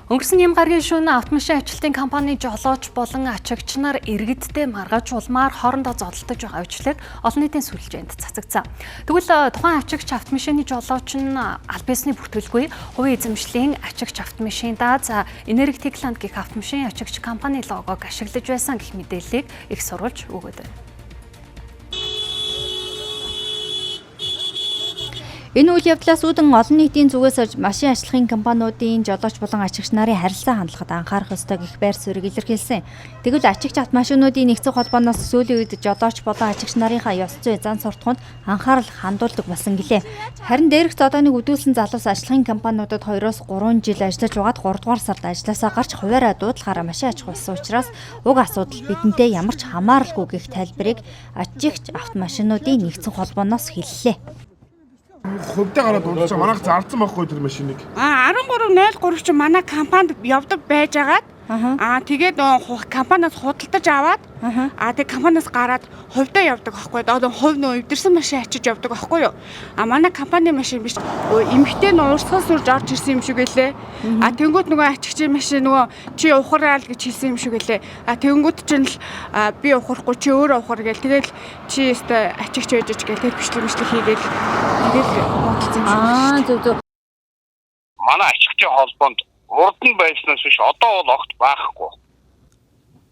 Өнгөрсөн юм гаргийн шөнө автомашин ажилтны компани жолооч болон ачаагч нар иргэдтэй маргааж улмаар хоорондоо зодтолдож байгаа үечлэг олон нийтийн сүлжээнд цацагдсан. Тэгвэл тухайн ачаагч автомашины жолооч нь аль биесний бүртгэлгүй хувийн эзэмшлийн ачаагч автомашиндаа Энерги Техланд гэх автомашин ачаагч компани логог ашиглаж байсан гэх мэдээллийг их сурвалж өгöd байна. Энэ үйл явдлаас үүдэн олон нийтийн зүгээс машин ажиллахын компаниудын жолооч болон ачаагч нарын харилцаа хандлагад анхаарах ёстой гэх байр суурийг илэрхийлсэн. Тэгвэл ачаагч автомашинуудын нэгдсэн холбооноос сүүлийн үед жолооч болон ачаагч нарынхаа ёс зүй зан суртахуунд анхаарал хандуулдаг болсон гэлээ. Харин дээрх зодооныг өдүүлсэн залуус ажиллахын компаниудад 2-3 жил ажиллаж байгаад 3 дугаар сард ажлаасаа гарч хуваараа дуудлагаараа машин аж ахуй болсон учраас уг асуудал бидэнтэй ямар ч хамааралгүй гэх тайлбарыг ачаагч автомашинуудын нэгдсэн холбооноос хэллээ. Хөвдөө гараад дуудаж байгаа манайх зардсан байхгүй тэр машиныг. 1303 чи манай компанид явдаг байжгаад тэгээд компаниас худалдаж аваад тэгээд компаниас гараад хувьдаа явдаг байхгүй. Одоо хувь нөө эвдэрсэн машин ачиж явдаг байхгүй юу? Манай компани машин биш. Эмхтэй нь уурсгал сурж орж ирсэн юм шиг гэлээ. Тэнгүүд нөгөө ачигчийн машин нөгөө чи ухраал гэж хэлсэн юм шиг гэлээ. Тэнгүүд чинь л би ухрахгүй чи өөрөө ухар гээл. Тэгэл чи өстой ачигч байж гэж гээл бичлэг хийгээл тэгэл бодлоо юм шиг. Зөв. Манай ачигчийн холбоонд урд нь байснаас биш одоо бол огт байхгүй.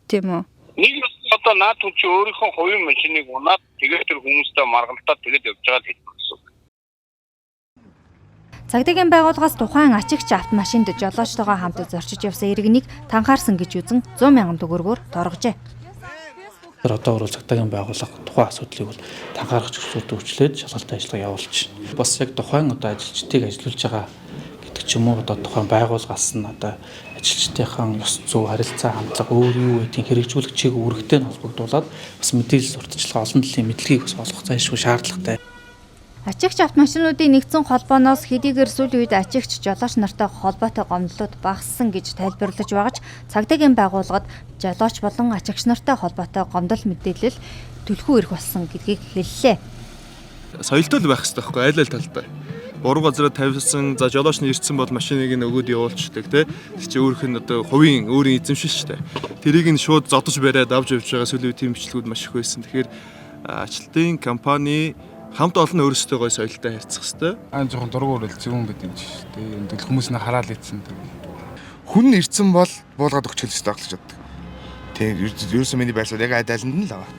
Тийм үү? Нэг одоо наад хүн чи өөрийнхөө хувийн машиныг унаад тэгээд тэр хүмүүстэй маргалтаад тэгээд явж байгаа л хэлэх гэсэн. Цагдаагийн байгууллагаас тухайн ачаагч автомашинд жолоочтойгоо хамт зорчиж явсан иргэнийг танхаарсан гэж үзэн 100 мянган төгрөгөөр торгожээ. Тэр одоо бол цагдаагийн байгууллага тухайн асуудлыг бол танхаарах зөвшөөрлөлт өчлөөд шалгалт ажиллагаа явуулж байна. Бас яг тухайн одоо ажилчдыг ажиллуулж байгаа гэдэг ч юм уу одоо тухайн байгууллагаас нь одоо ажилчдынхаа ёс зүй, харилцаа хандлага өөр юу гэдгийг хэрэгжүүлэгчийг үүрэгтэй нь холбогдуулаад бас мэдээлэл сурталчилгаа олон төрлийн мэдлэгийг бас олгох зайлшгүй шаардлагатай. Ачаагч автомашинуудын нэгдсэн холбооноос хэдийгээр сүүлийн үед ачаагч жолооч нартай холбоотой гомдлууд багассан гэж тайлбарлаж байгаа ч цагдаагийн байгууллагад жолооч болон ачаагч нартай холбоотой гомдол мэдээлэл түлхүү ирэх болсон гэдгийг хэллээ. Соёлтой байх хэрэгтэй байхгүй айл талтай. Буруу газараа тавьсан за жолооч нь ирсэн бол машиныг нь өгөөд явуулчихдаг тий. Тэр чинь өөрийнх нь одоо өөрийн эзэмшил шүү дээ. Тэрийг нь шууд зодож бариад авч явж байгаа сүүлийн тийм бичлэгүүд маш их байсан. Тэгэхээр ажилтны компани хамт олон өөрсдөө гой соёлтой харьцах хэрэгтэй. Жоохон дургуур зөвөн байд юм шиг тий. Тэгэл хүмүүс нь хараал ийдсэн тий. Хүн ирсэн бол буулгаад өгч хэлж таглаж чаддаг. Тий. Ерөөсөн миний байрсууд яг адайланд нь л аваа.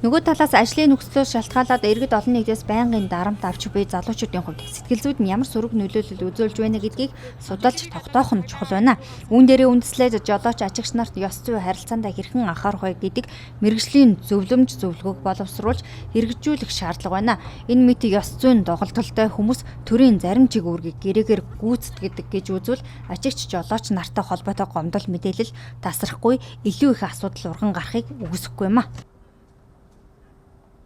Нөгөө талаас ажлын нөхцлөөс шалтгаалаад иргэд олон нийтээс байнгын дарамт авч буй залуучуудын хувьд сэтгэл зүйд нь ямар сөрөг нөлөөлөл үзүүлж байна гэдгийг судалж тогтоох нь чухал байна. Үүн дээрээ үндэслээд жолооч ачаагч нарт ёс зүй харилцаандаа хэрхэн анхаарах вэ гэдэг мэргэжлийн зөвлөмж зөвлөгөөг боловсруулж хэрэгжүүлэх шаардлага байна. Энэ мэт ёс зүйн доголдолтой хүмүүс төрийн зарим чиг үүргийг гэрээгээр гүйцэтгэдэг гэж үзвэл ачаагч жолооч нартай холбоотой гомдол мэдээлэл тасрахгүй илүү их асуудал урган гарахыг үгүйсэхгүй юм а.